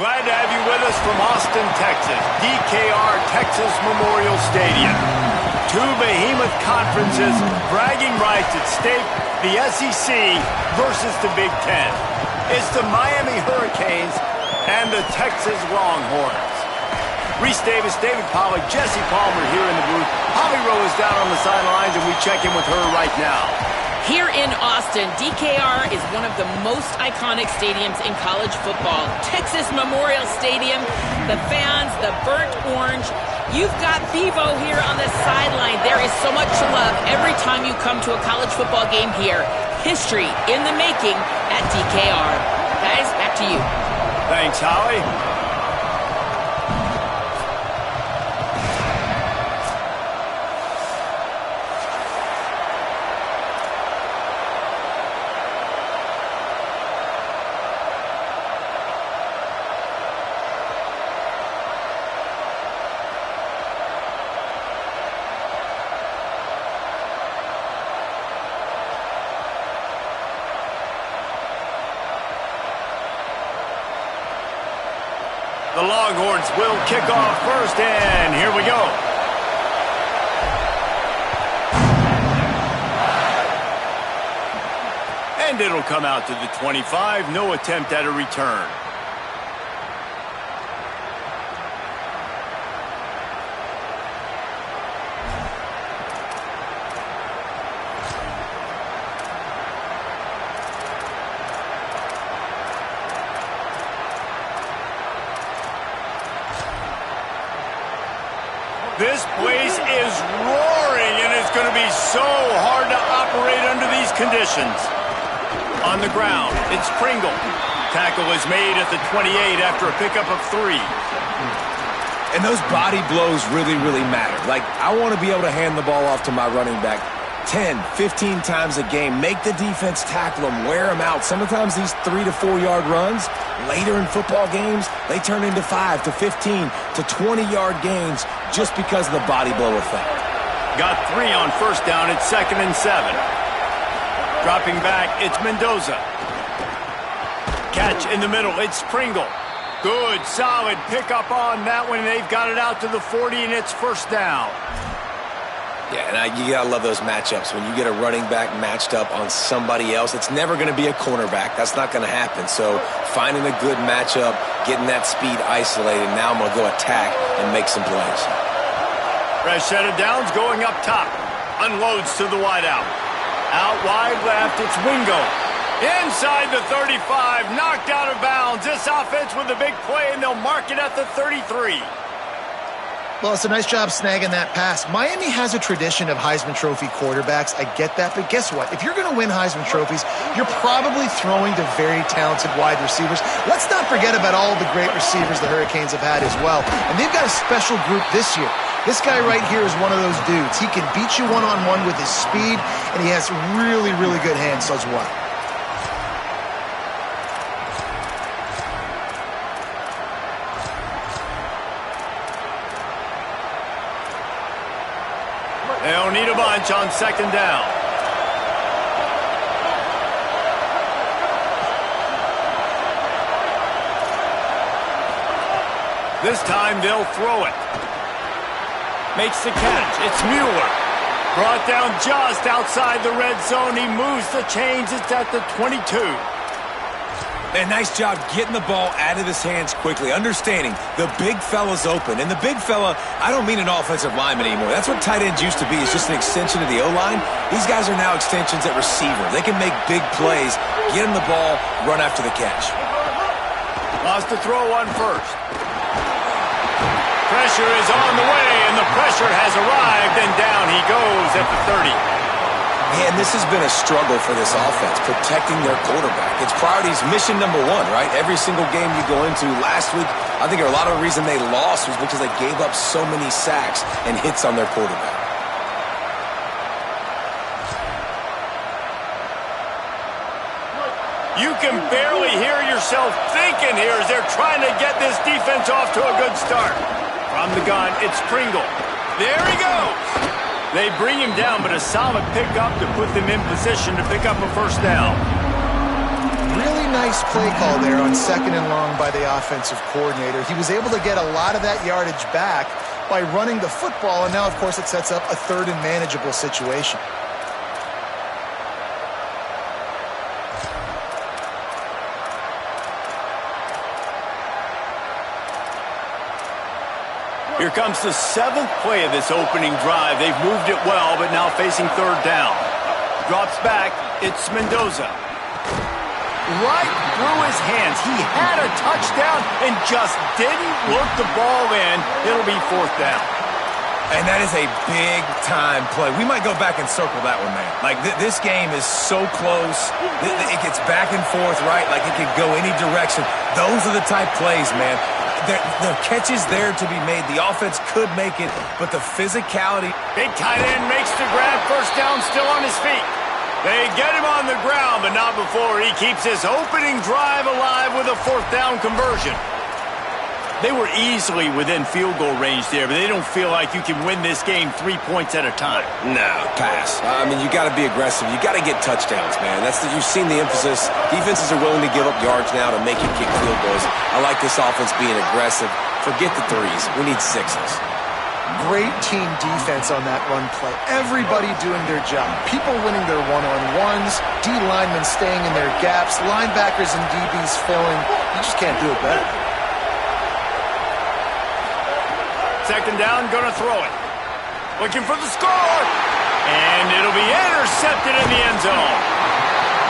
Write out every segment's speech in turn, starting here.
glad to have you with us from Austin, Texas, DKR Texas Memorial Stadium. Two behemoth conferences, bragging rights at stake, the SEC versus the Big Ten. It's the Miami Hurricanes and the Texas Longhorns. Reese Davis, David Pollack, Jesse Palmer here in the booth. Holly Rowe is down on the sidelines, and we check in with her right now. Here in Austin, DKR is one of the most iconic stadiums in college football. Texas Memorial Stadium, the fans, the burnt orange. You've got Bevo here on the sideline. There is so much to love every time you come to a college football game here. History in the making at DKR. Guys, back to you. Thanks, Holly. The Longhorns will kick off first, and here we go. And it'll come out to the 25. No attempt at a return. This place is roaring, and it's going to be so hard to operate under these conditions. On the ground, it's Pringle. Tackle is made at the 28 after a pickup of 3. And those body blows really, really matter. Like, I want to be able to hand the ball off to my running back 10, 15 times a game. Make the defense tackle them, wear them out. Sometimes these 3 to 4 yard runs, later in football games, they turn into 5 to 15 to 20 yard gains just because of the body blow effect. Got 3 on first down. It's 2nd and 7. Dropping back, it's Mendoza. Catch in the middle, it's Pringle. Good, solid pickup on that one. They've got it out to the 40, and it's first down. Yeah, and you gotta love those matchups. When you get a running back matched up on somebody else, it's never gonna be a cornerback. That's not gonna happen. So finding a good matchup, getting that speed isolated, now I'm gonna go attack and make some plays. Fresh set of downs going up top. Unloads to the wideout. Out wide left, it's Wingo. Inside the 35, knocked out of bounds. This offense with a big play, and they'll mark it at the 33. Well, it's a nice job snagging that pass. Miami has a tradition of Heisman Trophy quarterbacks. I get that, but guess what? If you're going to win Heisman Trophies, you're probably throwing to very talented wide receivers. Let's not forget about all the great receivers the Hurricanes have had as well. And they've got a special group this year. This guy right here is one of those dudes. He can beat you one-on-one with his speed, and he has really, really good hands as well. They'll need a bunch on 2nd down. This time they'll throw it. Makes the catch. It's Mueller. Brought down just outside the red zone. He moves the chains. It's at the 22. And nice job getting the ball out of his hands quickly, understanding the big fella's open. And the big fella, I don't mean an offensive lineman anymore. That's what tight ends used to be. It's just an extension of the O-line. These guys are now extensions at receiver. They can make big plays, get him the ball, run after the catch. Lost to throw on first. Pressure is on the way, and the pressure has arrived, and down he goes at the 30. Man, this has been a struggle for this offense, protecting their quarterback. It's priorities, mission number 1, right? Every single game you go into. Last week, I think a lot of the reason they lost was because they gave up so many sacks and hits on their quarterback. You can barely hear yourself thinking here as they're trying to get this defense off to a good start. From the gun, it's Pringle. There he goes. They bring him down, but a solid pickup to put them in position to pick up a first down. Really nice play call there on 2nd and long by the offensive coordinator. He was able to get a lot of that yardage back by running the football, and now, of course, it sets up a 3rd and manageable situation. Here comes the 7th play of this opening drive. They've moved it well, but now facing 3rd down. Drops back. It's Mendoza. Right through his hands. He had a touchdown and just didn't work the ball in. It'll be 4th down. And that is a big-time play. We might go back and circle that one, man. Like, this game is so close. It gets back and forth, right? Like, it could go any direction. Those are the type plays, man. The catch is there to be made. The offense could make it, but the physicality. Big tight end makes the grab. 1st down, still on his feet. They get him on the ground, but not before he keeps his opening drive alive with a 4th down conversion. They were easily within field goal range there, but they don't feel like you can win this game 3 points at a time. No, pass. I mean, you got to be aggressive. You got to get touchdowns, man. You've seen the emphasis. Defenses are willing to give up yards now to make you kick field goals. I like this offense being aggressive. Forget the 3s. We need 6s. Great team defense on that run play. Everybody doing their job. People winning their one-on-ones. D linemen staying in their gaps. Linebackers and DBs filling. You just can't do it better. 2nd down, gonna throw it. Looking for the score. And it'll be intercepted in the end zone.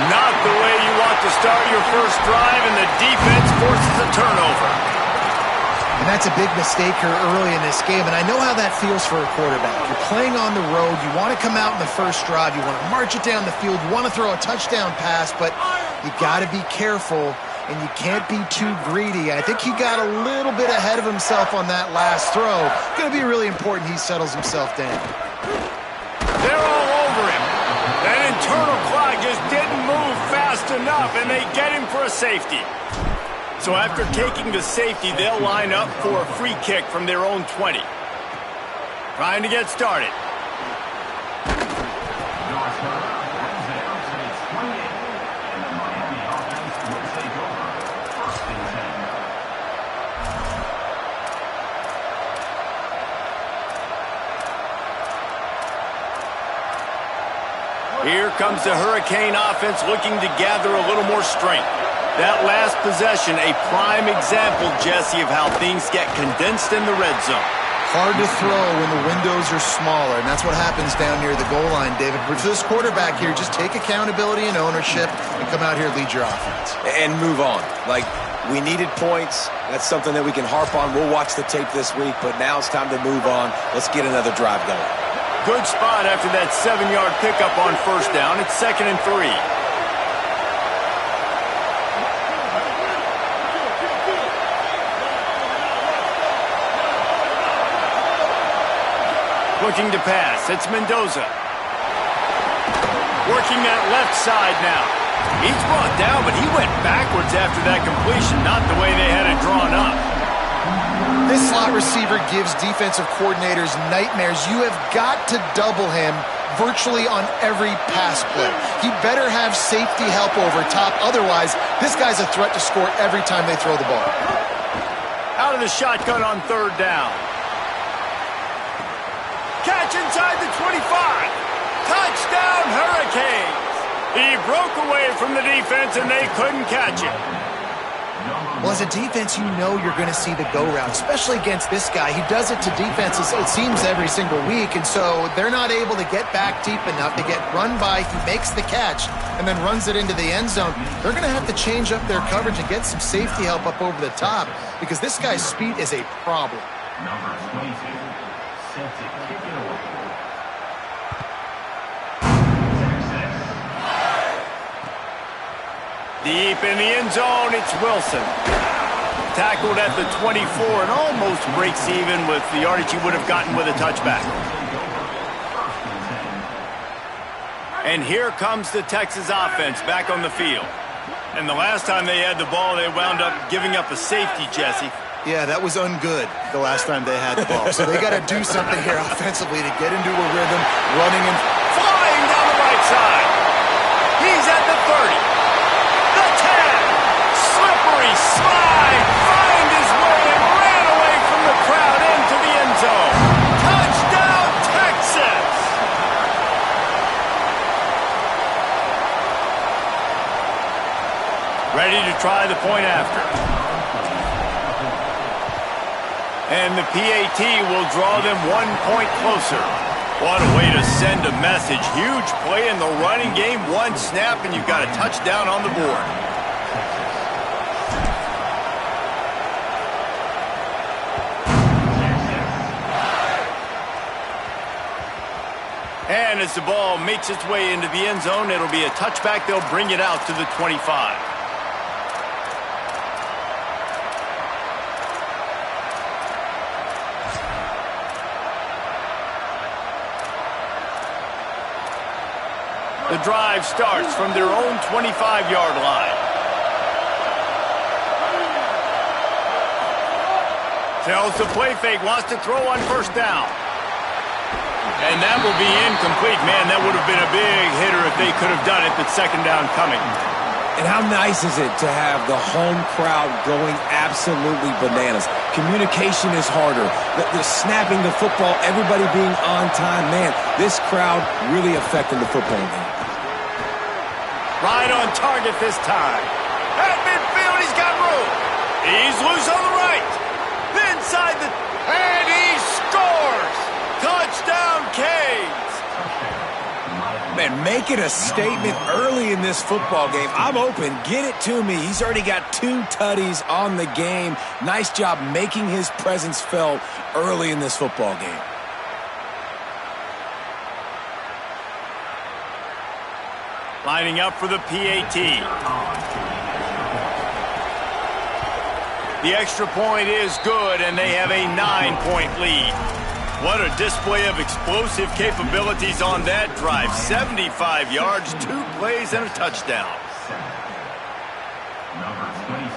Not the way you want to start your first drive, and the defense forces a turnover. And that's a big mistake here early in this game, and I know how that feels for a quarterback. You're playing on the road. You want to come out in the first drive. You want to march it down the field. You want to throw a touchdown pass, but you got to be careful. And you can't be too greedy. I think he got a little bit ahead of himself on that last throw. Going to be really important he settles himself down. They're all over him. That internal clock just didn't move fast enough, and they get him for a safety. So after taking the safety, they'll line up for a free kick from their own 20. Trying to get started. Here comes the Hurricane offense looking to gather a little more strength. That last possession, a prime example, Jesse, of how things get condensed in the red zone. Hard to throw when the windows are smaller, and that's what happens down near the goal line, David. But for this quarterback here, just take accountability and ownership and come out here and lead your offense. And move on. Like, we needed points. That's something that we can harp on. We'll watch the tape this week, but now it's time to move on. Let's get another drive going. Good spot after that 7-yard pickup on 1st down. It's 2nd and 3. Looking to pass. It's Mendoza. Working that left side now. He's brought down, but he went backwards after that completion, not the way they had it drawn up. This slot receiver gives defensive coordinators nightmares. You have got to double him virtually on every pass play. He better have safety help over top. Otherwise, this guy's a threat to score every time they throw the ball. Out of the shotgun on 3rd down. Catch inside the 25. Touchdown, Hurricanes. He broke away from the defense, and they couldn't catch it. Well, as a defense, you know you're going to see the go route, especially against this guy. He does it to defenses, it seems, every single week, and so they're not able to get back deep enough to get run by. He makes the catch and then runs it into the end zone. They're going to have to change up their coverage and get some safety help up over the top because this guy's speed is a problem. Number 22, set to kick it away. Deep in the end zone, it's Wilson. Tackled at the 24 and almost breaks even with the yardage he would have gotten with a touchback. And here comes the Texas offense back on the field. And the last time they had the ball, they wound up giving up a safety, Jesse. Yeah, that was ungood the last time they had the ball. So they got to do something here offensively to get into a rhythm, running and flying down the right side. He's at the 30. The 10. slide, find his way, and ran away from the crowd into the end zone. Touchdown, Texas! Ready to try the point after. And the PAT will draw them 1 point closer. What a way to send a message. Huge play in the running game. One snap, and you've got a touchdown on the board. And as the ball makes its way into the end zone, it'll be a touchback. They'll bring it out to the 25. The drive starts from their own 25-yard line. Tells the play fake, wants to throw on first down. And that will be incomplete. Man, that would have been a big hitter if they could have done it, but second down coming. And how nice is it to have the home crowd going absolutely bananas? Communication is harder. The snapping the football, everybody being on time. Man, this crowd really affecting the football game. Right on target this time. At midfield, he's got room. He's loose on the right. Inside the... And he scores! Touchdown, Canes! Man, making a statement early in this football game. I'm open. Get it to me. He's already got 2 tutties on the game. Nice job making his presence felt early in this football game. Lining up for the PAT. The extra point is good, and they have a 9-point lead. What a display of explosive capabilities on that drive. 75 yards, 2 plays, and a touchdown. Number 22,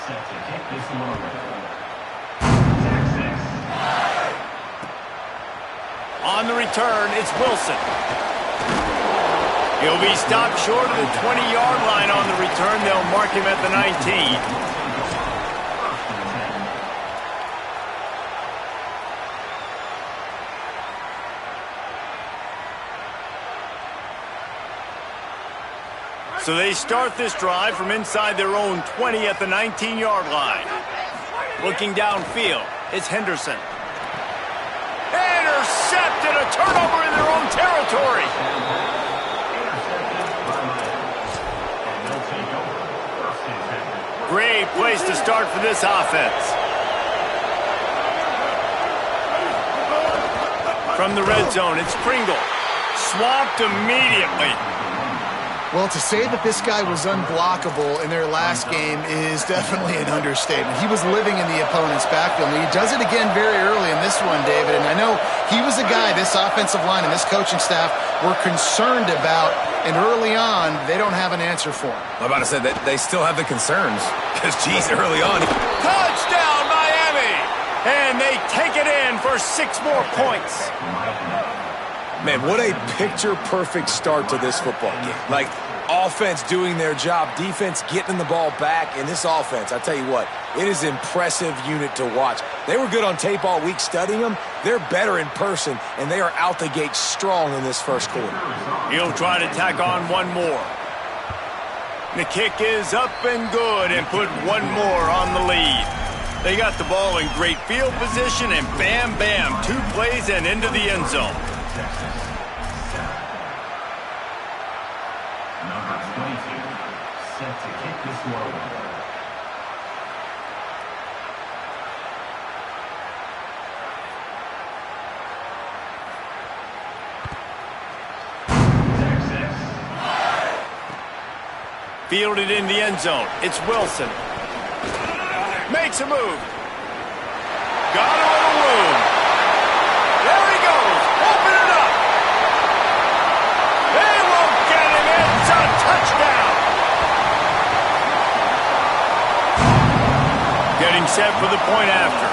set to kick this one away. On the return, it's Wilson. He'll be stopped short of the 20-yard line on the return. They'll mark him at the 19. So they start this drive from inside their own 20 at the 19-yard line. Looking downfield, it's Henderson. Intercepted, a turnover in their own territory. Great place to start for this offense. From the red zone, it's Pringle. Swamped immediately. Well, to say that this guy was unblockable in their last game is definitely an understatement. He was living in the opponent's backfield, and he does it again very early in this one, David. And I know he was a guy this offensive line and this coaching staff were concerned about, and early on, they don't have an answer for him. I'm about to say that they still have the concerns, because, geez, early on. Touchdown, Miami! And they take it in for 6 more points. Man, what a picture-perfect start to this football game. Like, offense doing their job, defense getting the ball back. In this offense, I tell you what, it is an impressive unit to watch. They were good on tape all week studying them. They're better in person, and they are out the gate strong in this first quarter. He'll try to tack on 1 more. The kick is up and good and put 1 more on the lead. They got the ball in great field position, and bam, bam, 2 plays and into the end zone. Number 22, set to kick this one away. Fielded in the end zone. It's Wilson. Makes a move. Got a little room. There he goes. Open it up. They won't get him. It's a touchdown. Getting set for the point after.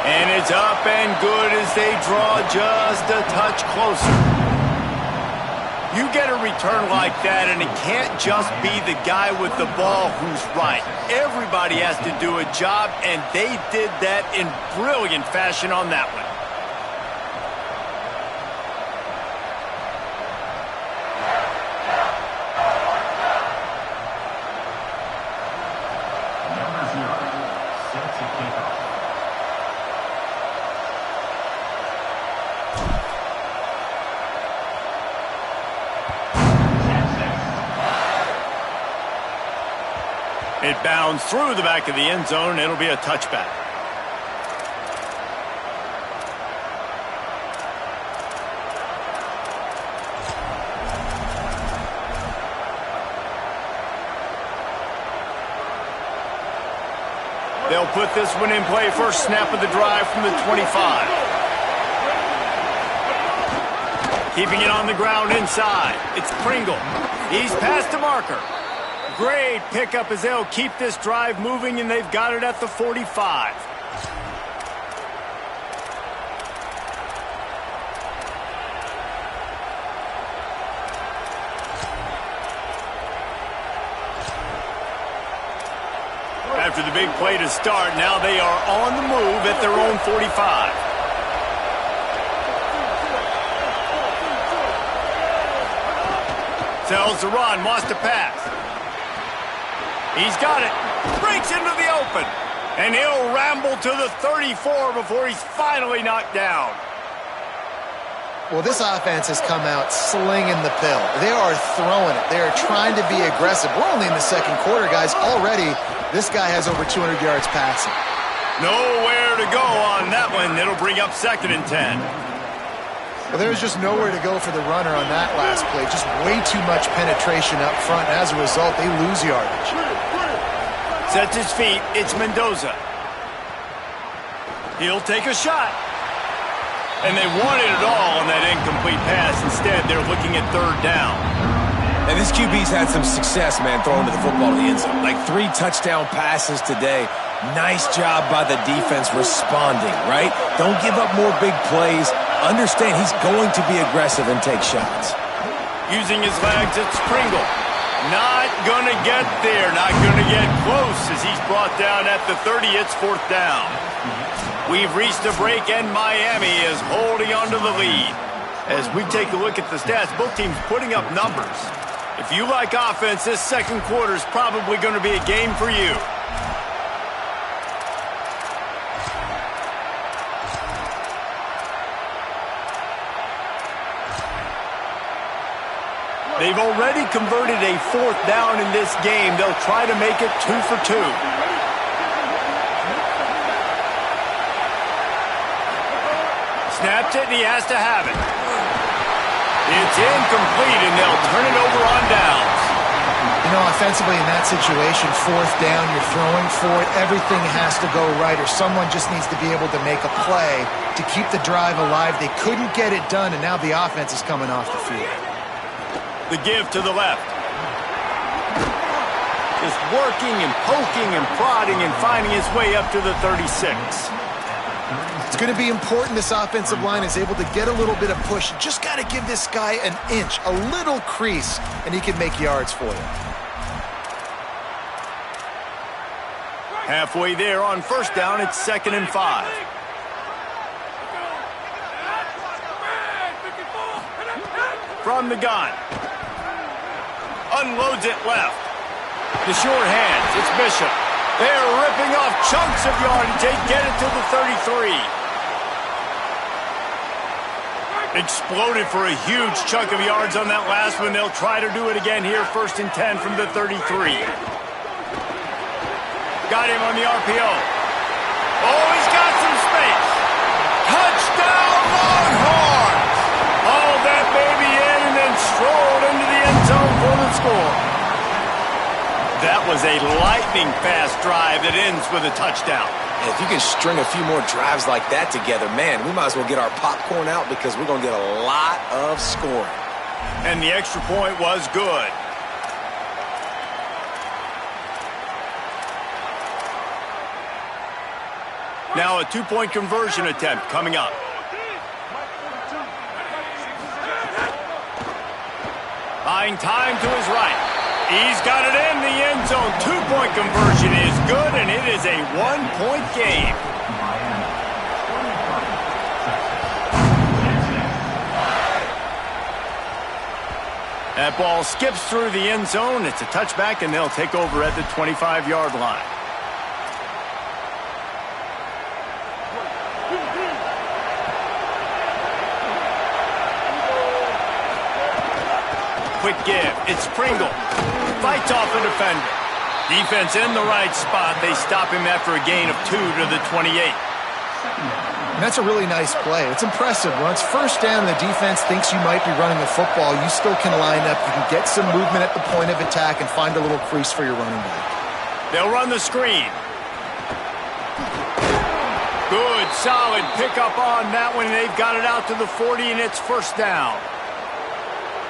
And it's up and good as they draw just a touch closer. You get a return like that, and it can't just be the guy with the ball who's right. Everybody has to do a job, and they did that in brilliant fashion on that one. Number 0 sets a kickoff. It bounds through the back of the end zone. It'll be a touchback. They'll put this one in play. First snap of the drive from the 25. Keeping it on the ground inside. It's Pringle. He's past the marker. Great pickup as they'll keep this drive moving, and they've got it at the 45. After the big play to start, now they are on the move at their own 45. Tells the run, wants to pass. He's got it. Breaks into the open. And he'll ramble to the 34 before he's finally knocked down. Well, this offense has come out slinging the pill. They are throwing it. They are trying to be aggressive. We're only in the second quarter, guys. Already, this guy has over 200 yards passing. Nowhere to go on that one. It'll bring up 2nd and 10. Well, there's just nowhere to go for the runner on that last play. Just way too much penetration up front. And as a result, they lose yardage. Sets his feet. It's Mendoza. He'll take a shot. And they wanted it all on that incomplete pass. Instead, they're looking at 3rd down. And this QB's had some success, man, throwing to the football to the end zone. Like 3 touchdown passes today. Nice job by the defense responding, right? Don't give up more big plays. Understand he's going to be aggressive and take shots. Using his legs, it's Pringle. Not going to get there. Not going to get close as he's brought down at the 30. It's 4th down. We've reached a break, and Miami is holding on to the lead. As we take a look at the stats, both teams putting up numbers. If you like offense, this second quarter is probably going to be a game for you. They've already converted a 4th down in this game. They'll try to make it 2 for 2. Snaps it, and he has to have it. It's incomplete, and they'll turn it over on downs. You know, offensively in that situation, 4th down, you're throwing for it. Everything has to go right, or someone just needs to be able to make a play to keep the drive alive. They couldn't get it done, and now the offense is coming off the field. The give to the left. Just working and poking and prodding and finding his way up to the 36. It's going to be important this offensive line is able to get a little bit of push. Just got to give this guy an inch, a little crease, and he can make yards for you. Halfway there on 1st down, it's 2nd and 5. From the gun. Unloads it left. The short hands, it's Bishop. They're ripping off chunks of yardage. They get it to the 33. Exploded for a huge chunk of yards on that last one. They'll try to do it again here, 1st and 10 from the 33. Got him on the RPO. Oh, he's got some space. Touchdown, Longhorn! Hauled that baby in and then strolled into the end zone for the score. That was a lightning-fast drive that ends with a touchdown. And if you can string a few more drives like that together, man, we might as well get our popcorn out because we're going to get a lot of scoring. And the extra point was good. Now a 2-point conversion attempt coming up. Buying time to his right. He's got it in the end zone. Two-point conversion is good, and it is a one-point game. That ball skips through the end zone. It's a touchback, and they'll take over at the 25-yard line. Quick give. It's Pringle. Fights off a defender. Defense in the right spot. They stop him after a gain of 2 to the 28. And that's a really nice play. It's impressive. When it's first down, the defense thinks you might be running the football. You still can line up. You can get some movement at the point of attack and find a little crease for your running back. They'll run the screen. Good, solid pickup on that one. They've got it out to the 40, and it's first down.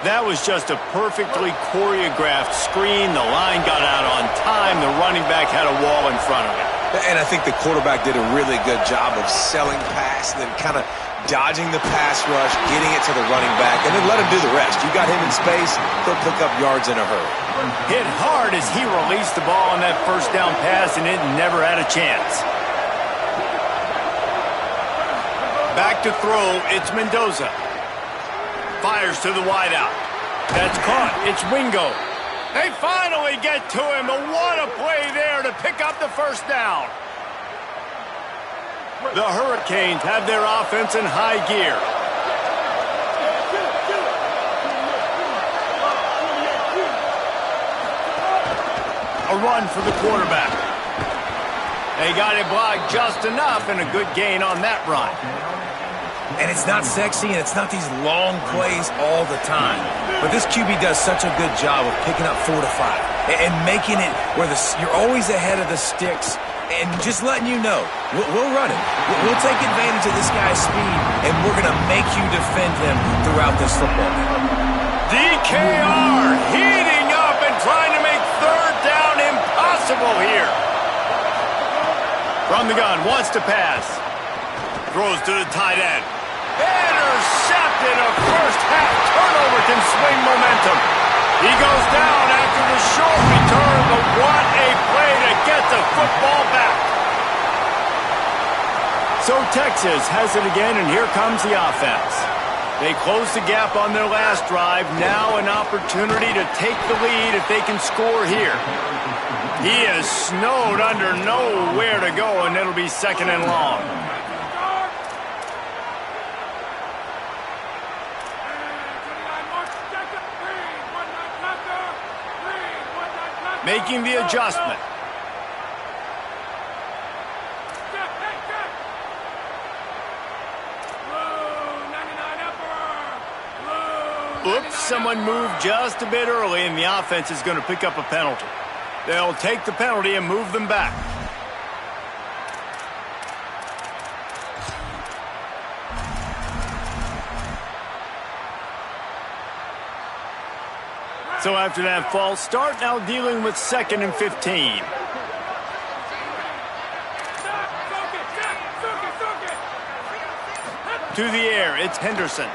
That was just a perfectly choreographed screen. The line got out on time. The running back had a wall in front of him. And I think the quarterback did a really good job of selling pass and then kind of dodging the pass rush, getting it to the running back, and then let him do the rest. You got him in space, he'll pick up yards in a hurry. Hit hard as he released the ball on that first down pass, and it never had a chance. Back to throw, it's Mendoza. Fires to the wideout. That's caught. It's Wingo. They finally get to him. But what a play there to pick up the first down. The Hurricanes have their offense in high gear. A run for the quarterback. They got it blocked just enough, and a good gain on that run. And it's not sexy, and it's not these long plays all the time. But this QB does such a good job of picking up 4 to 5 and making it where you're always ahead of the sticks and just letting you know, we'll run it. We'll take advantage of this guy's speed, and we're going to make you defend him throughout this football game. DKR heating up and trying to make third down impossible here. From the gun, wants to pass. Throws to the tight end. Intercepted. A first-half turnover can swing momentum. He goes down after the short return, but what a play to get the football back. So Texas has it again, and here comes the offense. They close the gap on their last drive. Now an opportunity to take the lead if they can score here. He is snowed under, nowhere to go, and it'll be second and long. Making the adjustment. Oops, someone moved just a bit early, and the offense is going to pick up a penalty. They'll take the penalty and move them back. So after that false start, now dealing with 2nd and 15. To the air, it's Henderson.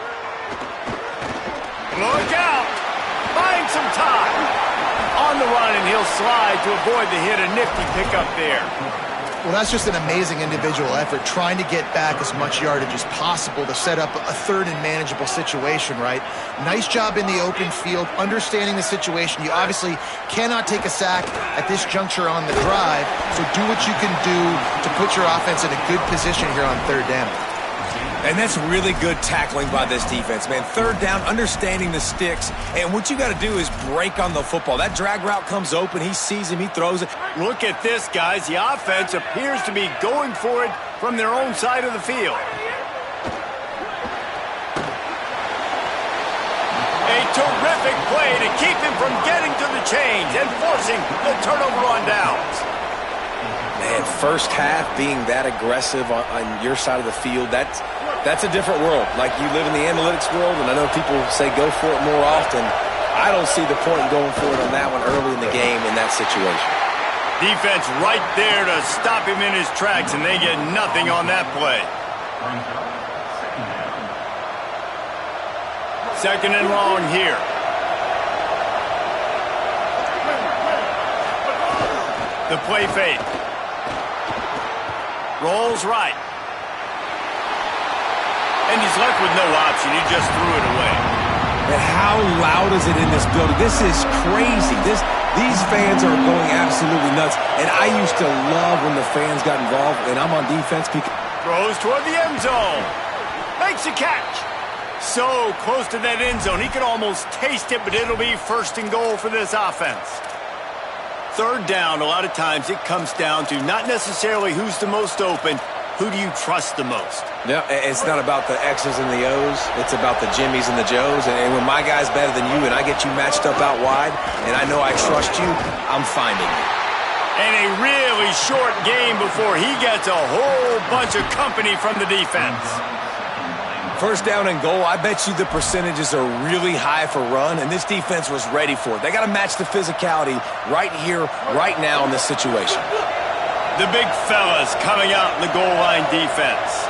Look out! Buying some time. On the run, and he'll slide to avoid the hit. A nifty pickup there. Well, that's just an amazing individual effort, trying to get back as much yardage as possible to set up a third and manageable situation, right? Nice job in the open field, understanding the situation. You obviously cannot take a sack at this juncture on the drive, so do what you can do to put your offense in a good position here on third down. And that's really good tackling by this defense, man. Third down, understanding the sticks. And what you got to do is break on the football. That drag route comes open. He sees him. He throws it. Look at this, guys. The offense appears to be going for it from their own side of the field. A terrific play to keep him from getting to the chains and forcing the turnover on downs. Man, first half being that aggressive on your side of the field, that's a different world. Like, you live in the analytics world, and I know people say go for it more often. I don't see the point in going for it on that one early in the game in that situation. Defense right there to stop him in his tracks, and they get nothing on that play. Second and long here. The play fake. Rolls right. And he's left with no option. He just threw it away. And how loud is it in this building? This is crazy. These fans are going absolutely nuts. And I used to love when the fans got involved, and I'm on defense because... Throws toward the end zone. Makes a catch. So close to that end zone. He could almost taste it, but it'll be first and goal for this offense. Third down, a lot of times it comes down to not necessarily who's the most open, who do you trust the most? No, it's not about the X's and the O's. It's about the Jimmies and the Joes. And when my guy's better than you and I get you matched up out wide and I know I trust you, I'm finding you. And a really short game before he gets a whole bunch of company from the defense. First down and goal, I bet you the percentages are really high for run, and this defense was ready for it. They got to match the physicality right here, right now in this situation. The big fellas coming out in the goal line defense.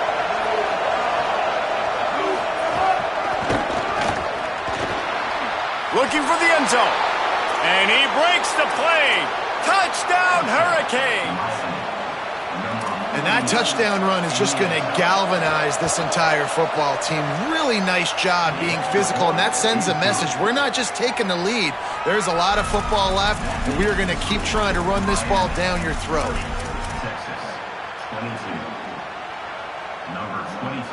Looking for the end zone. And he breaks the play. Touchdown, Hurricanes. And that touchdown run is just going to galvanize this entire football team. Really nice job being physical, and that sends a message. We're not just taking the lead. There's a lot of football left, and we are going to keep trying to run this ball down your throat. Texas, 22. Number 22,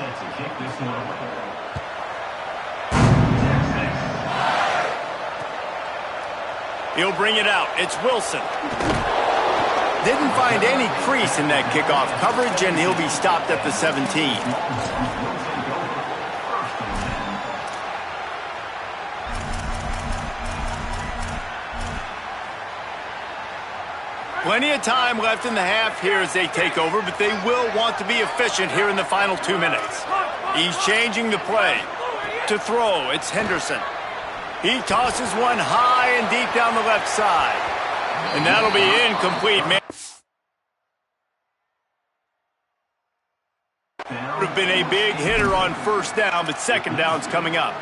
set to kick this one away. Texas. He'll bring it out. It's Wilson. Didn't find any crease in that kickoff coverage, and he'll be stopped at the 17. Plenty of time left in the half here as they take over, but they will want to be efficient here in the final 2 minutes. He's changing the play. To throw, it's Henderson. He tosses one high and deep down the left side. And that'll be incomplete, man. Would have been a big hitter on first down, but second down's coming up.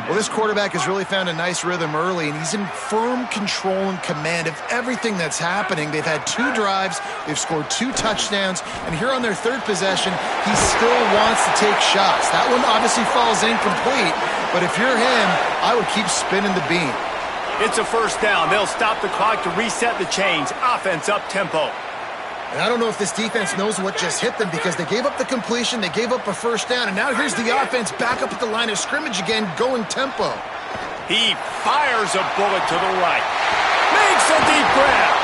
Well, this quarterback has really found a nice rhythm early, and he's in firm control and command of everything that's happening. They've had 2 drives, they've scored 2 touchdowns, and here on their 3rd possession, he still wants to take shots. That one obviously falls incomplete, but if you're him, I would keep spinning the beam. It's a first down. They'll stop the clock to reset the chains. Offense up tempo. And I don't know if this defense knows what just hit them because they gave up the completion, they gave up a first down, and now here's the offense back up at the line of scrimmage again, going tempo. He fires a bullet to the right. Makes a deep grab.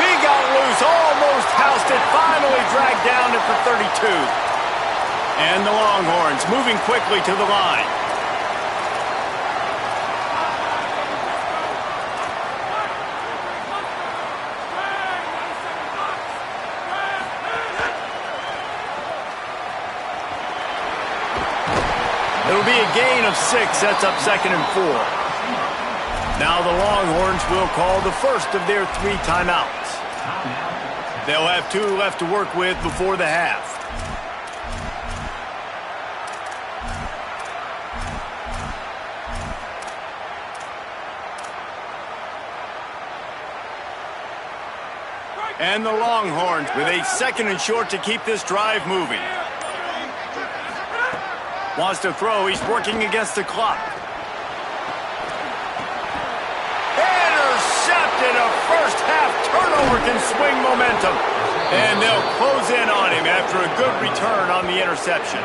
He got loose, almost housed it, finally dragged down at the 32. And the Longhorns moving quickly to the line. It'll be a gain of 6. That's up 2nd and 4. Now the Longhorns will call the first of their 3 timeouts. They'll have 2 left to work with before the half. And the Longhorns with a 2nd and short to keep this drive moving. Wants to throw. He's working against the clock. Intercepted. A first-half turnover can swing momentum. And they'll close in on him after a good return on the interception.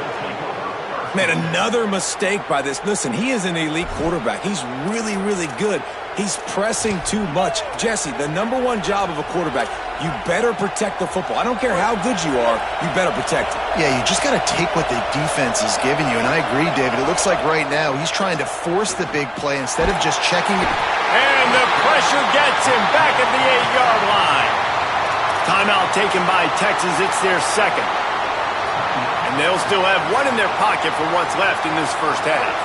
Man, another mistake by this. Listen, he is an elite quarterback. He's really, really good. He's pressing too much. Jesse, the #1 job of a quarterback, you better protect the football. I don't care how good you are, you better protect it. Yeah, you just got to take what the defense is giving you, and I agree, David. It looks like right now he's trying to force the big play instead of just checking it. And the pressure gets him back at the 8-yard line. Timeout taken by Texas. It's their 2nd. And they'll still have 1 in their pocket for what's left in this first half.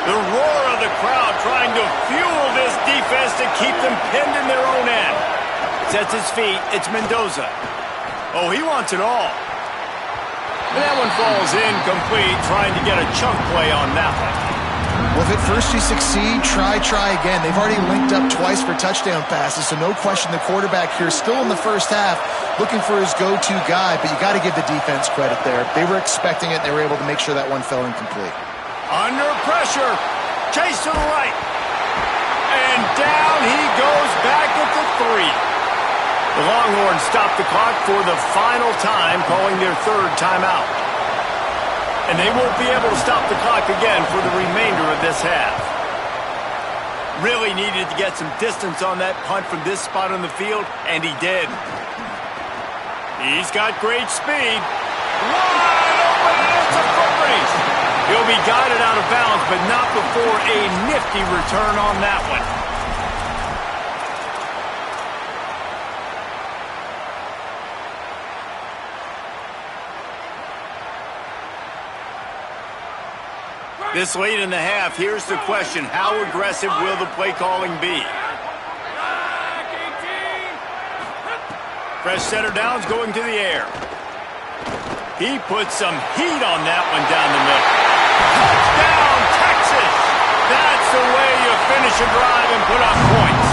The roar of the crowd trying to fuel this defense to keep them pinned in their own end. Sets his feet. It's Mendoza. Oh, he wants it all. And that one falls incomplete, trying to get a chunk play on that one. Well, if at first you succeed, try again. They've already linked up twice for touchdown passes, so no question the quarterback here still in the first half looking for his go-to guy, but you got to give the defense credit there. They were expecting it, and they were able to make sure that one fell incomplete. Under pressure. Chase to the right. And down he goes back at the 3. The Longhorns stop the clock for the final time, calling their third timeout. And they won't be able to stop the clock again for the remainder of this half. Really needed to get some distance on that punt from this spot on the field, and he did. He's got great speed. Wide open, and it's a foot race. He'll be guided out of bounds, but not before a nifty return on that one. This late in the half, here's the question. How aggressive will the play calling be? Fresh setter downs going to the air. He puts some heat on that one down the middle. Touchdown, Texas! That's the way you finish a drive and put up points.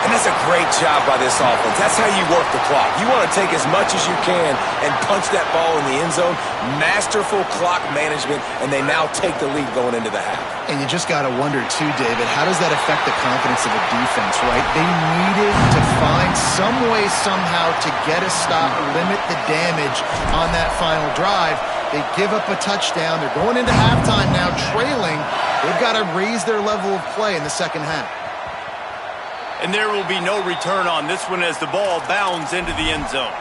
And that's a great job by this offense. That's how you work the clock. You want to take as much as you can and punch that ball in the end zone. Masterful clock management, and they now take the lead going into the half. And you just got to wonder, too, David, how does that affect the confidence of the defense, right? They needed to find some way, somehow, to get a stop, limit the damage on that final drive. They give up a touchdown. They're going into halftime now, trailing. They've got to raise their level of play in the second half. And there will be no return on this one as the ball bounds into the end zone.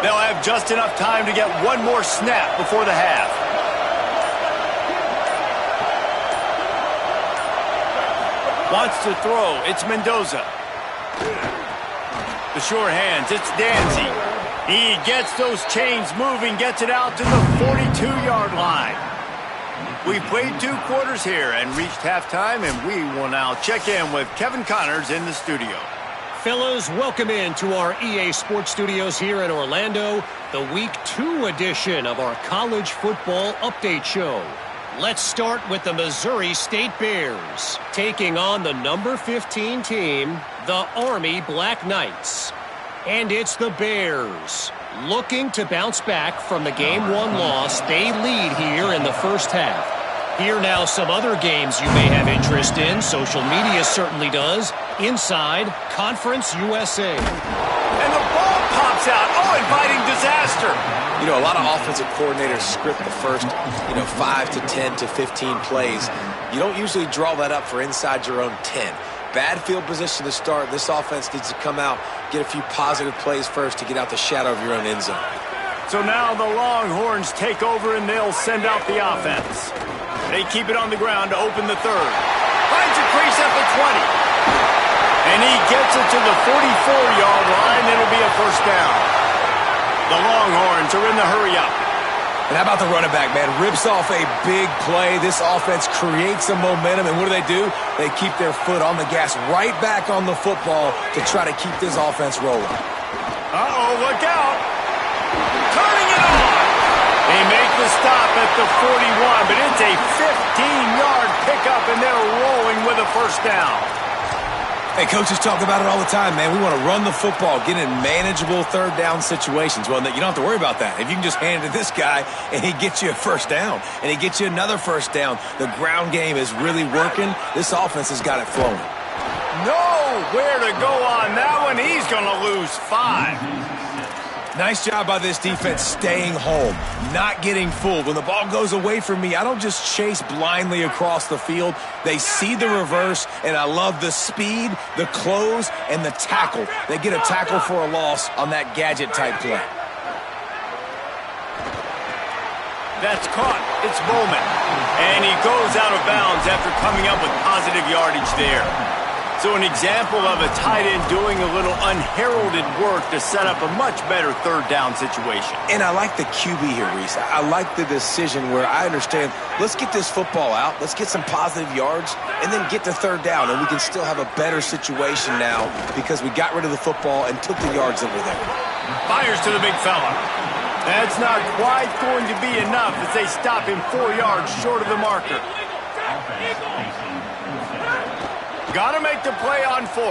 They'll have just enough time to get one more snap before the half. Wants to throw. It's Mendoza. The sure hands, it's Danzy. He gets those chains moving, gets it out to the 42-yard line. We've played 2 quarters here and reached halftime, and we will now check in with Kevin Connors in the studio. Fellas, welcome in to our EA Sports Studios here in Orlando, the Week 2 edition of our College Football Update Show. Let's start with the Missouri State Bears, taking on the number 15 team, the Army Black Knights. And it's the Bears, looking to bounce back from the Game 1 loss. They lead here in the first half. Here now some other games you may have interest in. Social media certainly does. Inside Conference USA. And the ball pops out. Oh, inviting disaster. You know, a lot of offensive coordinators script the first, 5 to 10 to 15 plays. You don't usually draw that up for inside your own 10. Bad field position to start. This offense needs to come out, get a few positive plays first to get out the shadow of your own end zone. So now the Longhorns take over and they'll send out the offense. They keep it on the ground to open the third. Finds a crease at the 20. And he gets it to the 44-yard line. It'll be a first down. The Longhorns are in the hurry-up. And how about the running back, man? Rips off a big play. This offense creates some momentum, and what do? They keep their foot on the gas, right back on the football to try to keep this offense rolling. Uh-oh, look out. Turning it on. They make the stop at the 41, but it's a 15-yard pickup, and they're rolling with a first down. Hey, coaches talk about it all the time, man. We want to run the football, get in manageable third down situations. Well, you don't have to worry about that. If you can just hand it to this guy and he gets you a first down and he gets you another first down, the ground game is really working. This offense has got it flowing. Nowhere to go on that one. He's going to lose 5. Nice job by this defense staying home, not getting fooled. When the ball goes away from me, I don't just chase blindly across the field. They see the reverse, and I love the speed, the close, and the tackle. They get a tackle for a loss on that gadget-type play. That's caught. It's Bowman. And he goes out of bounds after coming up with positive yardage there. So an example of a tight end doing a little unheralded work to set up a much better third down situation. And I like the QB here, Reese. I like the decision where I understand, let's get this football out, let's get some positive yards, and then get to third down, and we can still have a better situation now because we got rid of the football and took the yards that were there. Fires to the big fella. That's not quite going to be enough as they stop him 4 yards short of the marker. Got to make the play on 4.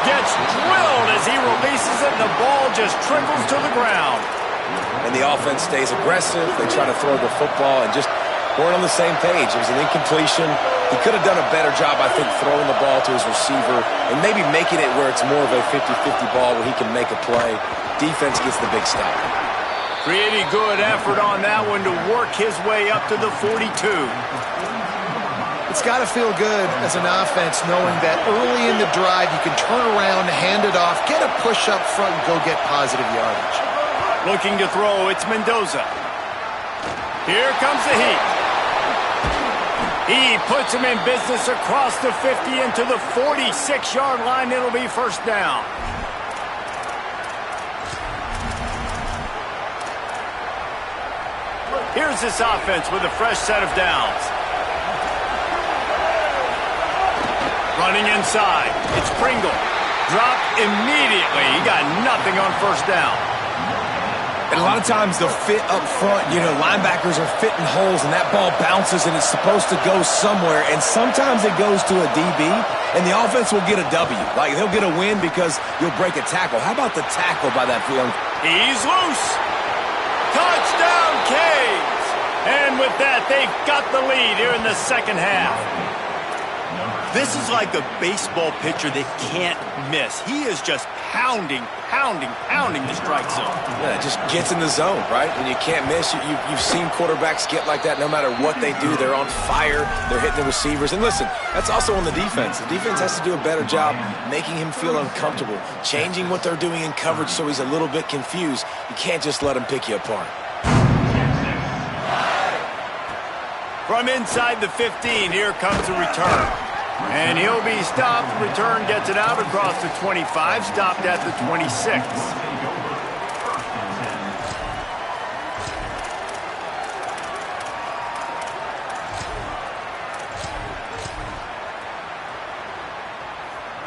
Gets drilled as he releases it, and the ball just trickles to the ground. And the offense stays aggressive. They try to throw the football and just weren't on the same page. It was an incompletion. He could have done a better job, I think, throwing the ball to his receiver and maybe making it where it's more of a 50-50 ball where he can make a play. Defense gets the big stop. Pretty good effort on that one to work his way up to the 42. It's got to feel good as an offense knowing that early in the drive you can turn around, hand it off, get a push up front, and go get positive yardage. Looking to throw, it's Mendoza. Here comes the heat. He puts him in business across the 50 into the 46-yard line. It'll be first down. Here's this offense with a fresh set of downs. Running inside. It's Pringle. Dropped immediately. He got nothing on first down. And a lot of times the fit up front, linebackers are fitting holes and that ball bounces and it's supposed to go somewhere. And sometimes it goes to a DB and the offense will get a W. Like they'll get a win because you'll break a tackle. How about the tackle by that young? He's loose. Touchdown, Canes. And with that, they've got the lead here in the second half. This is like a baseball pitcher that can't miss. He is just pounding the strike zone. Yeah, it just gets in the zone, right? When you can't miss, you've seen quarterbacks get like that no matter what they do. They're on fire. They're hitting the receivers. And listen, that's also on the defense. The defense has to do a better job making him feel uncomfortable, changing what they're doing in coverage so he's a little bit confused. You can't just let him pick you apart. From inside the 15, here comes the return. And he'll be stopped. Return gets it out across the 25, stopped at the 26.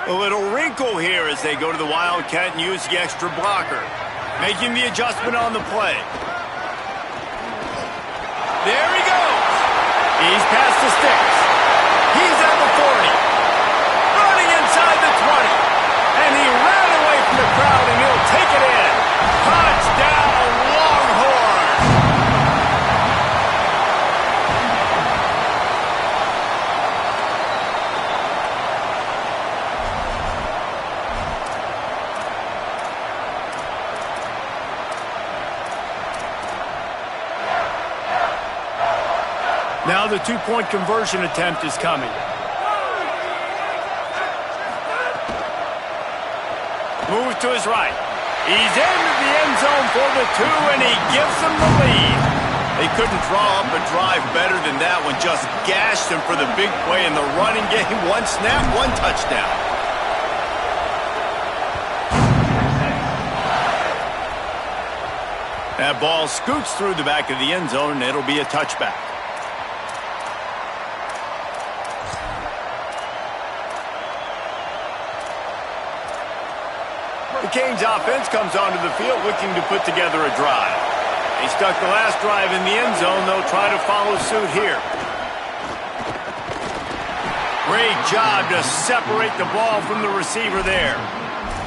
A little wrinkle here as they go to the Wildcat and use the extra blocker. Making the adjustment on the play. There he goes. He's past the sticks. He's at the 40. Running inside the 20. And he ran away from the crowd and he'll take it in. Touchdown, Longhorn. Now the two-point conversion attempt is coming. Move to his right. He's into the end zone for the 2, and he gives them the lead. They couldn't draw up a drive better than that one. Just gashed him for the big play in the running game. 1 snap, 1 touchdown. That ball scoots through the back of the end zone, and it'll be a touchback. The Canes offense comes onto the field looking to put together a drive. They stuck the last drive in the end zone. They'll try to follow suit here. Great job to separate the ball from the receiver there.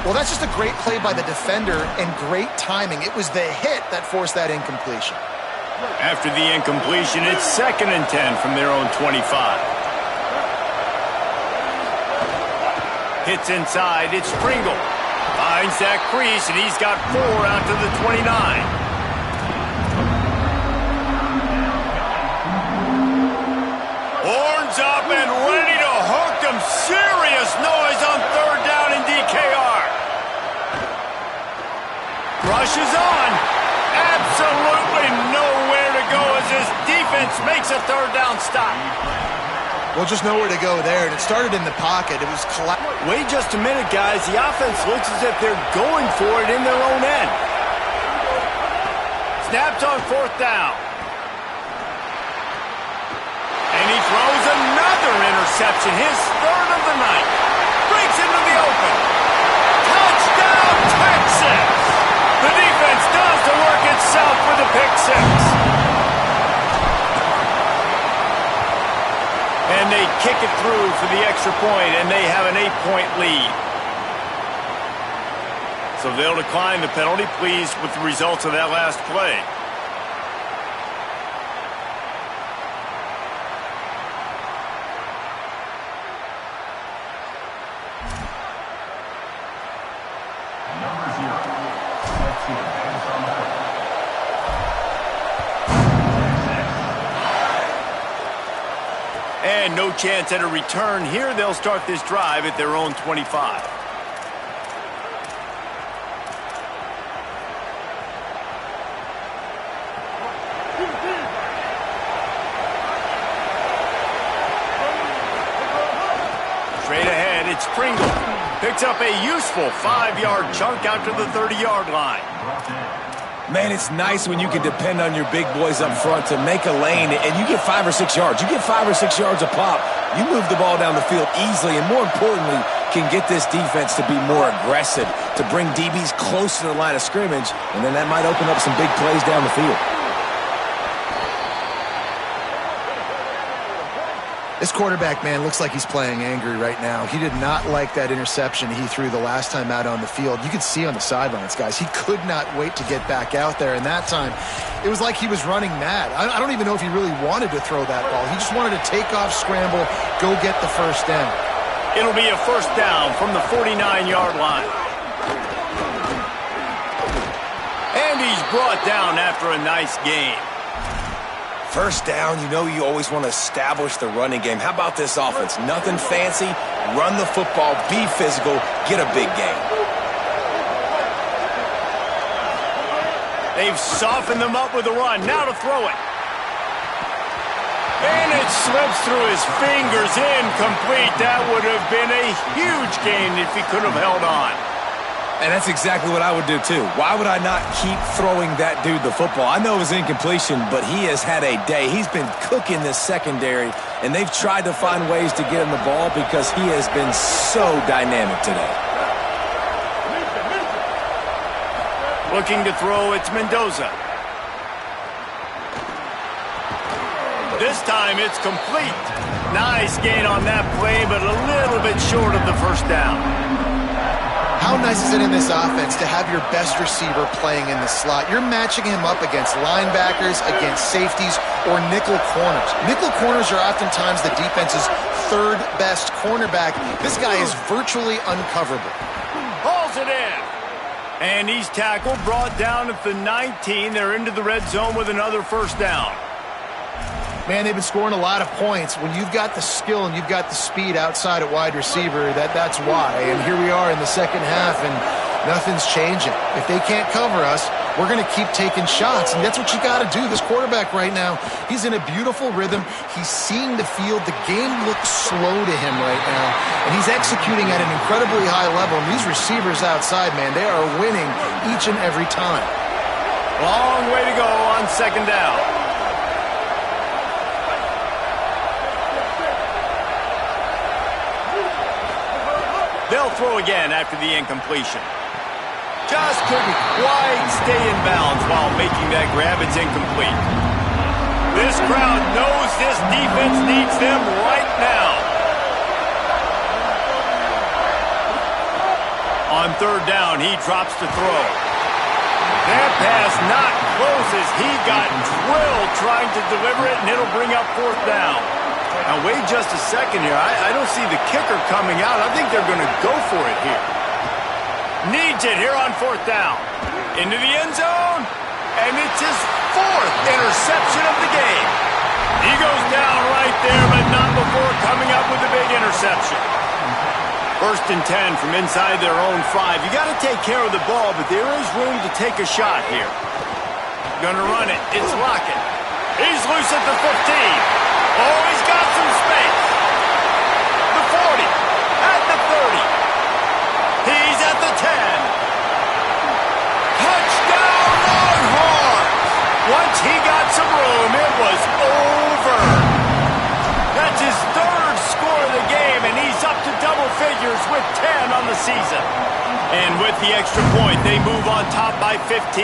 Well, that's just a great play by the defender and great timing. It was the hit that forced that incompletion. After the incompletion, it's 2nd and 10 from their own 25. Hits inside. It's Pringle. Finds that crease, and he's got 4 out to the 29. Horns up and ready to hook them. Serious noise on 3rd down in DKR. Rushes on. Absolutely nowhere to go as his defense makes a 3rd down stop. Well, just nowhere to go there, and it started in the pocket. It was Wait just a minute, guys. The offense looks as if they're going for it in their own end. Snaps on 4th down. And he throws another interception, his 3rd of the night. Breaks into the open. Touchdown, Texas! The defense does the work itself with a pick 6. And they kick it through for the extra point, and they have an 8-point lead. So they'll decline the penalty, pleased with the results of that last play. Number 0. Let's see the base on the field. And no chance at a return here. They'll start this drive at their own 25. Straight ahead, it's Pringle. Picks up a useful 5-yard chunk out to the 30-yard line. Man, it's nice when you can depend on your big boys up front to make a lane, and you get 5 or 6 yards. You get 5 or 6 yards a pop. You move the ball down the field easily, and more importantly, can get this defense to be more aggressive, to bring DBs close to the line of scrimmage, and then that might open up some big plays down the field. This quarterback, man, looks like he's playing angry right now. He did not like that interception he threw the last time out on the field. You could see on the sidelines, guys, he could not wait to get back out there. And that time, it was like he was running mad. I don't even know if he really wanted to throw that ball. He just wanted to take off, scramble, go get the first down. It'll be a 1st down from the 49-yard line. And he's brought down after a nice gain. 1st down, you know you always want to establish the running game. How about this offense? Nothing fancy. Run the football, be physical, get a big gain. They've softened them up with a run. Now to throw it. And it slips through his fingers, incomplete. That would have been a huge gain if he could have held on. And that's exactly what I would do, too. Why would I not keep throwing that dude the football? I know it was incompletion, but he has had a day. He's been cooking this secondary, and they've tried to find ways to get him the ball because he has been so dynamic today. Looking to throw, it's Mendoza. This time it's complete. Nice gain on that play, but a little bit short of the 1st down. How nice is it in this offense to have your best receiver playing in the slot? You're matching him up against linebackers, against safeties, or nickel corners. Nickel corners are oftentimes the defense's 3rd best cornerback. This guy is virtually uncoverable. Hauls it in. And he's tackled, brought down at the 19. They're into the red zone with another 1st down. Man, they've been scoring a lot of points. When you've got the skill and you've got the speed outside at wide receiver, that's why. And here we are in the 2nd half, and nothing's changing. If they can't cover us, we're going to keep taking shots, and that's what you got to do. This quarterback right now, he's in a beautiful rhythm. He's seeing the field. The game looks slow to him right now, and he's executing at an incredibly high level. And these receivers outside, man, they are winning each and every time. Long way to go on 2nd down. They'll throw again after the incompletion. Just couldn't quite stay in bounds while making that grab. It's incomplete. This crowd knows this defense needs them right now. On 3rd down, he drops to throw. That pass not close as he got drilled trying to deliver it, and it'll bring up 4th down. Now, wait just a second here. I don't see the kicker coming out. I think they're going to go for it here. Needs it here on 4th down. Into the end zone. And it's his 4th interception of the game. He goes down right there, but not before coming up with a big interception. 1st and 10 from inside their own 5. You got to take care of the ball, but there is room to take a shot here. Gonna run it. It's Lockett. He's loose at the 15. Oh, he's got some space. at the 10. Touchdown, Longhorn! Once he got some room, it was over. That's his third score of the game, and he's up to double figures with 10 on the season. And with the extra point, they move on top by 15.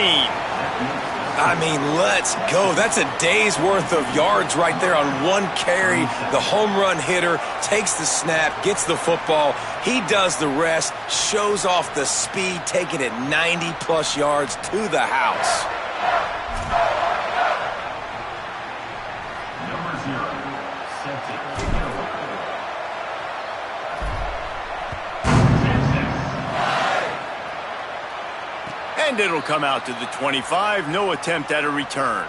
I mean, let's go. That's a day's worth of yards right there on one carry. The home run hitter takes the snap, gets the football. He does the rest, shows off the speed, taking it 90-plus yards to the house. Number 0, set to kick it away. And it'll come out to the 25. No attempt at a return.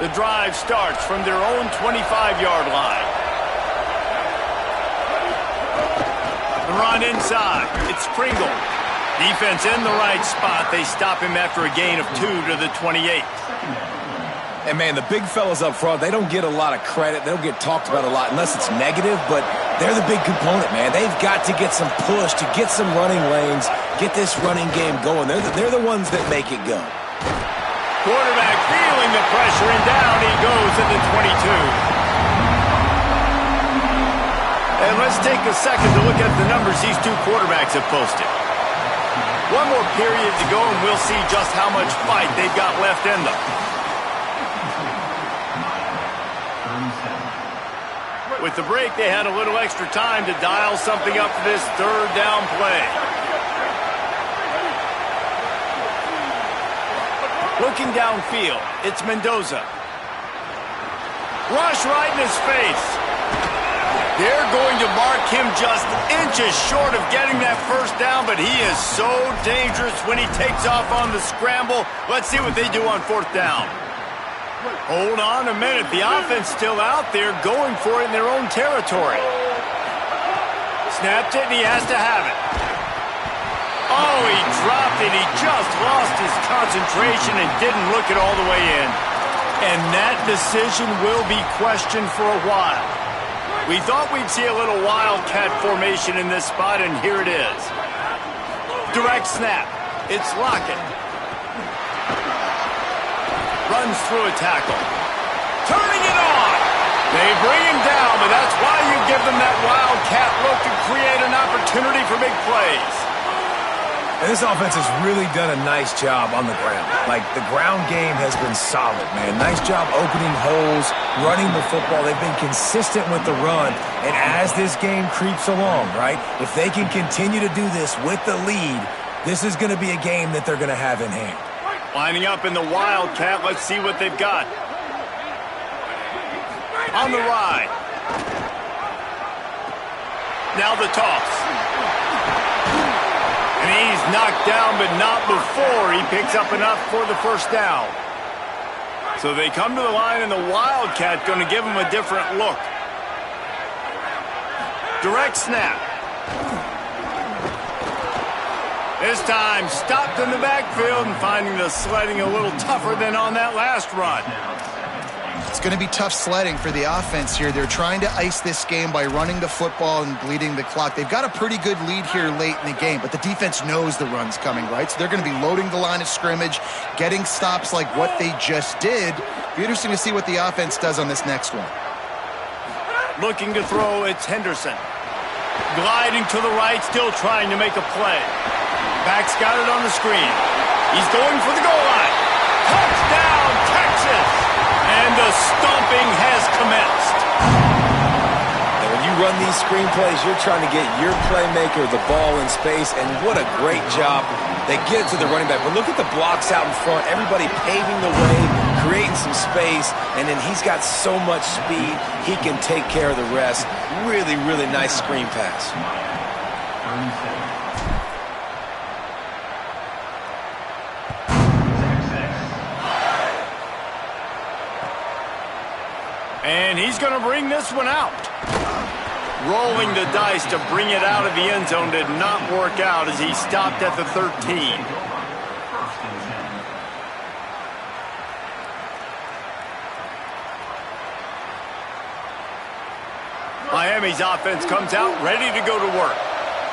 The drive starts from their own 25-yard line. The run inside. It's Pringle. Defense in the right spot. They stop him after a gain of 2 to the 28. And, man, the big fellas up front, they don't get a lot of credit. They don't get talked about a lot unless it's negative, but they're the big component, man. They've got to get some push, to get some running lanes, get this running game going. They're the ones that make it go. Quarterback feeling the pressure, and down he goes at the 22. And let's take a second to look at the numbers these two quarterbacks have posted. One more period to go, and we'll see just how much fight they've got left in them. With the break, they had a little extra time to dial something up for this third down play. Looking downfield, it's Mendoza. Rush right in his face. They're going to mark him just inches short of getting that first down, but he is so dangerous when he takes off on the scramble. Let's see what they do on fourth down. Hold on a minute. The offense still out there going for it in their own territory. Snapped it, and he has to have it. Oh, he dropped it. He just lost his concentration and didn't look it all the way in. And that decision will be questioned for a while. We thought we'd see a little wildcat formation in this spot, and here it is. Direct snap. It's Lockett. Runs through a tackle. Turning it on. They bring him down, but that's why you give them that wildcat look to create an opportunity for big plays. And this offense has really done a nice job on the ground. Like, the ground game has been solid, man. Nice job opening holes, running the football. They've been consistent with the run. And as this game creeps along, right, if they can continue to do this with the lead, this is going to be a game that they're going to have in hand. Lining up in the wildcat. Let's see what they've got. On the ride. Now the toss. And he's knocked down, but not before he picks up enough for the first down. So they come to the line, and the wildcat going to give him a different look. Direct snap. This time stopped in the backfield and finding the sledding a little tougher than on that last run. It's going to be tough sledding for the offense here. They're trying to ice this game by running the football and bleeding the clock. They've got a pretty good lead here late in the game, but the defense knows the run's coming, right? So they're going to be loading the line of scrimmage, getting stops like what they just did. Be interesting to see what the offense does on this next one. Looking to throw, it's Henderson. Gliding to the right, still trying to make a play. Back's got it on the screen. He's going for the goal line. Touchdown, Texas! And the stomping has commenced. And when you run these screenplays, you're trying to get your playmaker the ball in space, and what a great job. They get it to the running back. But look at the blocks out in front. Everybody paving the way, creating some space, and then he's got so much speed, he can take care of the rest. Really, really nice screen pass. And he's going to bring this one out. Rolling the dice to bring it out of the end zone did not work out as he stopped at the 13. Miami's offense comes out ready to go to work.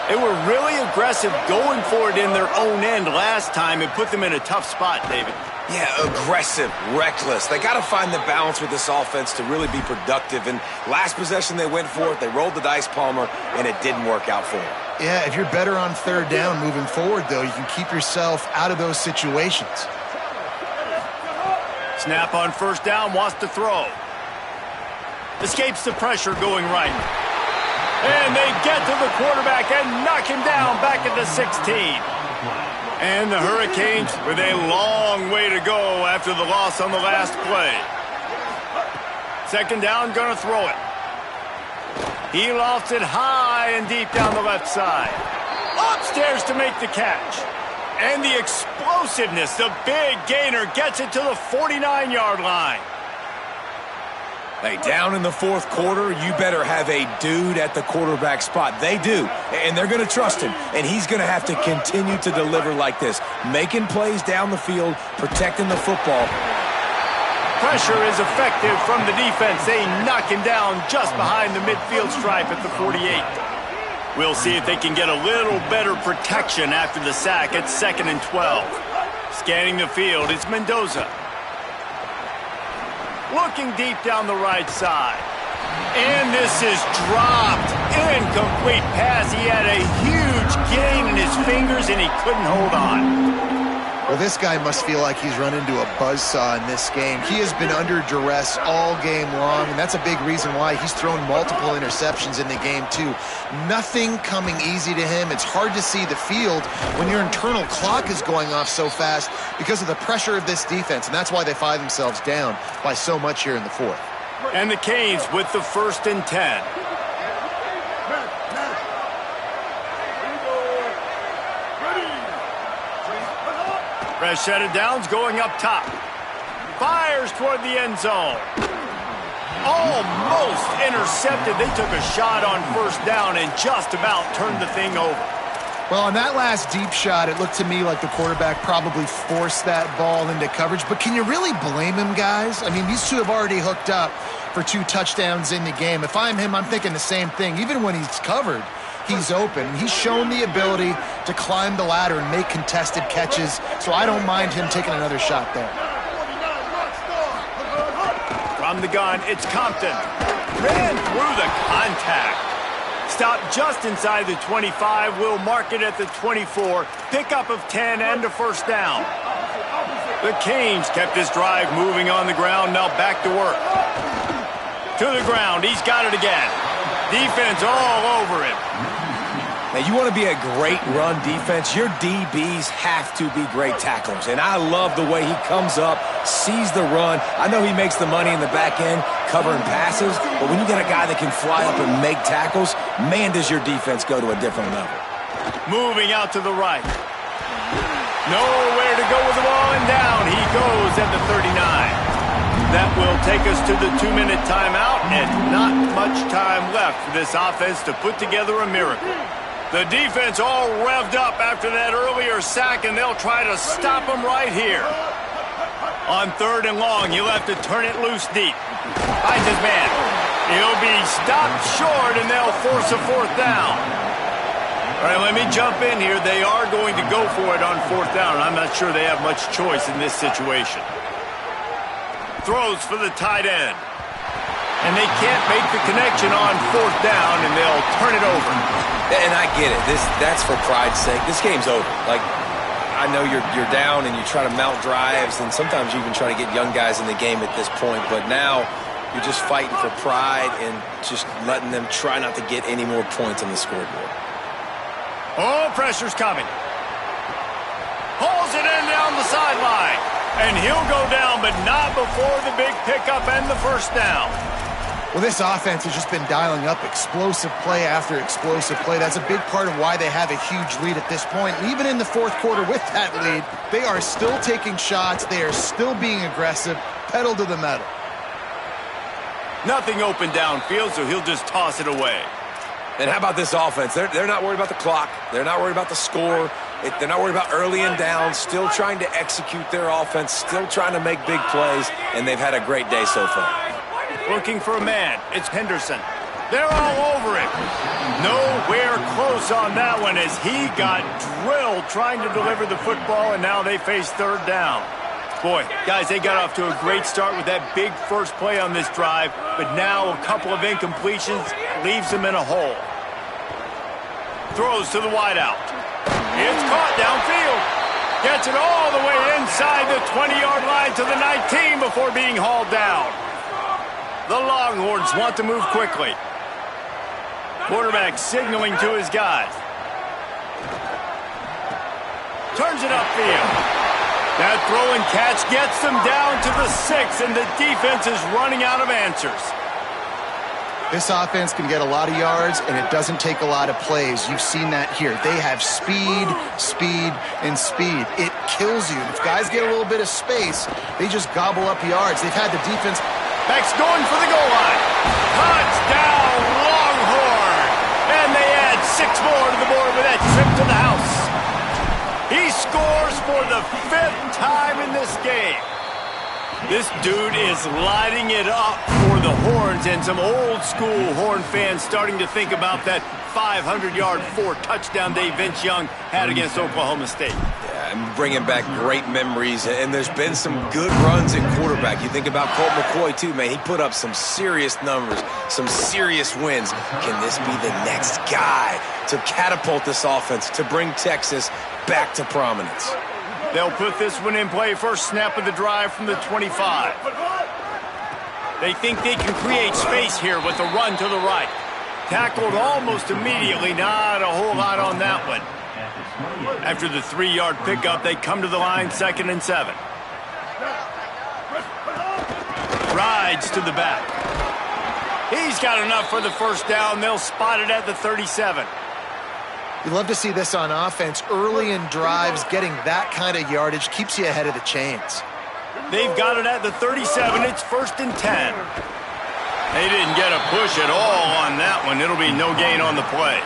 They were really aggressive going for it in their own end last time and put them in a tough spot, David. Yeah, aggressive, reckless. They got to find the balance with this offense to really be productive. And last possession they went for it, they rolled the dice, Palmer, and it didn't work out for them. Yeah, if you're better on third down moving forward, though, you can keep yourself out of those situations. Snap on first down, wants to throw. Escapes the pressure going right. And they get to the quarterback and knock him down back at the 16. And the Hurricanes with a long way to go after the loss on the last play. Second down, gonna throw it. He lofts it high and deep down the left side. Upstairs to make the catch. And the explosiveness, the big gainer gets it to the 49-yard line. Hey, down in the fourth quarter, you better have a dude at the quarterback spot. They do, and they're going to trust him, and he's going to have to continue to deliver like this, making plays down the field, protecting the football. Pressure is effective from the defense. They knock him down just behind the midfield stripe at the 48. We'll see if they can get a little better protection after the sack at 2nd and 12. Scanning the field, it's Mendoza. Looking deep down the right side. And this is dropped. Incomplete pass. He had a huge gain in his fingers and he couldn't hold on. Well, this guy must feel like he's run into a buzzsaw in this game. He has been under duress all game long, and that's a big reason why he's thrown multiple interceptions in the game, too. Nothing coming easy to him. It's hard to see the field when your internal clock is going off so fast because of the pressure of this defense, and that's why they find themselves down by so much here in the fourth. And the Canes with the 1st and 10. Fresh set of downs going up top. Fires toward the end zone. Almost intercepted. They took a shot on first down and just about turned the thing over. Well, on that last deep shot, it looked to me like the quarterback probably forced that ball into coverage. But can you really blame him, guys? I mean, these two have already hooked up for 2 touchdowns in the game. If I'm him, I'm thinking the same thing. Even when he's covered, he's open. He's shown the ability to climb the ladder and make contested catches, so I don't mind him taking another shot there. From the gun, it's Compton. Ran through the contact. Stopped just inside the 25. Will mark it at the 24. Pickup of 10 and a first down. The Canes kept this drive moving on the ground. Now back to work. To the ground. He's got it again. Defense all over him. Now, you want to be a great run defense, your DBs have to be great tacklers. And I love the way he comes up, sees the run. I know he makes the money in the back end covering passes, but when you get a guy that can fly up and make tackles, man, does your defense go to a different level. Moving out to the right. Nowhere to go with the ball, and down he goes at the 39. That will take us to the 2-minute timeout, and not much time left for this offense to put together a miracle. The defense all revved up after that earlier sack, and they'll try to stop him right here. On 3rd and long, he'll have to turn it loose deep. Finds his man. He'll be stopped short, and they'll force a 4th down. All right, let me jump in here. They are going to go for it on 4th down, and I'm not sure they have much choice in this situation. Throws for the tight end. And they can't make the connection on 4th down, and they'll turn it over. And I get it. That's for pride's sake. This game's over. Like, I know you're down and you try to mount drives, and sometimes you even try to get young guys in the game at this point. But now you're just fighting for pride and just letting them try not to get any more points on the scoreboard. Oh, pressure's coming. Pulls it in down the sideline. And he'll go down, but not before the big pickup and the first down. Well, this offense has just been dialing up explosive play after explosive play. That's a big part of why they have a huge lead at this point. And even in the fourth quarter with that lead, they are still taking shots. They are still being aggressive, pedal to the metal. Nothing open downfield, so he'll just toss it away. And how about this offense? They're not worried about the clock. They're not worried about the score. They're not worried about early and down. Still trying to execute their offense. Still trying to make big plays. And they've had a great day so far. Looking for a man. It's Henderson. They're all over him. Nowhere close on that one as he got drilled trying to deliver the football, and now they face third down. Boy, guys, they got off to a great start with that big first play on this drive, but now a couple of incompletions leaves them in a hole. Throws to the wideout. It's caught downfield. Gets it all the way inside the 20-yard line to the 19 before being hauled down. The Longhorns want to move quickly. Quarterback signaling to his guys. Turns it upfield. That throw and catch gets them down to the 6, and the defense is running out of answers. This offense can get a lot of yards, and it doesn't take a lot of plays. You've seen that here. They have speed, speed, and speed. It kills you. If guys get a little bit of space, they just gobble up yards. They've had the defense. Back's going for the goal line. Touchdown, Longhorn! And they add 6 more to the board with that trip to the house. He scores for the 5th time in this game. This dude is lighting it up for the Horns, and some old-school Horn fans starting to think about that 500-yard, 4-touchdown day Vince Young had against Oklahoma State. Yeah, and bringing back great memories, and there's been some good runs at quarterback. You think about Colt McCoy, too, man. He put up some serious numbers, some serious wins. Can this be the next guy to catapult this offense, to bring Texas back to prominence? They'll put this one in play. First snap of the drive from the 25. They think they can create space here with a run to the right. Tackled almost immediately. Not a whole lot on that one. After the 3-yard pickup, they come to the line, 2nd and 7. Rides to the back. He's got enough for the first down. They'll spot it at the 37. You love to see this on offense. Early in drives, getting that kind of yardage keeps you ahead of the chains. They've got it at the 37. It's 1st and 10. They didn't get a push at all on that one. It'll be no gain on the play.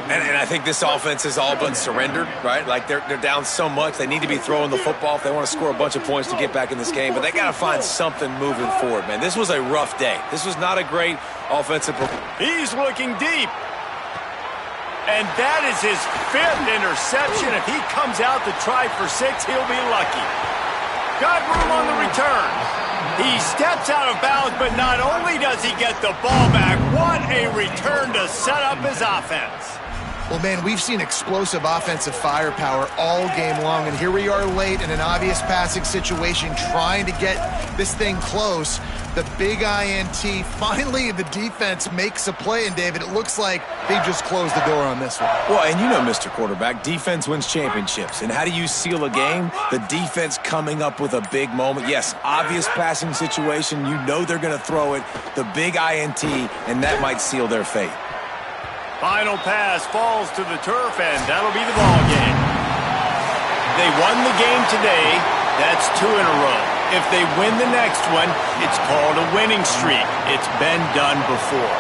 And I think this offense is all but surrendered, right? Like they're down so much. They need to be throwing the football if they want to score a bunch of points to get back in this game. But they got to find something moving forward, man. This was a rough day. This was not a great offensive performance. He's looking deep. And that is his 5th interception. If he comes out to try for 6, he'll be lucky. Got room on the return. He steps out of bounds, but not only does he get the ball back, what a return to set up his offense. Well, man, we've seen explosive offensive firepower all game long, and here we are late in an obvious passing situation trying to get this thing close. The big INT, finally the defense makes a play, and David, it looks like they've just closed the door on this one. Well, and you know, Mr. Quarterback, defense wins championships. And how do you seal a game? The defense coming up with a big moment. Yes, obvious passing situation. You know they're going to throw it. The big INT, and that might seal their fate. Final pass falls to the turf, and that'll be the ball game. They won the game today. That's 2 in a row. If they win the next one, it's called a winning streak. It's been done before.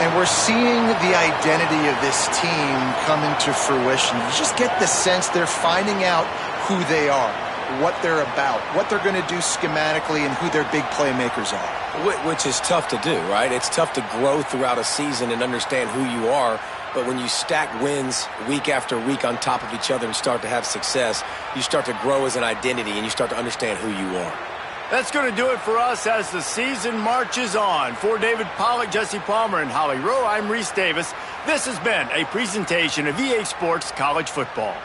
And we're seeing the identity of this team come into fruition. You just get the sense they're finding out who they are, what they're about, what they're going to do schematically, and who their big playmakers are. Which is tough to do, right? It's tough to grow throughout a season and understand who you are. But when you stack wins week after week on top of each other and start to have success, you start to grow as an identity and you start to understand who you are. That's going to do it for us as the season marches on. For David Pollack, Jesse Palmer, and Holly Rowe, I'm Reese Davis. This has been a presentation of EA Sports College Football.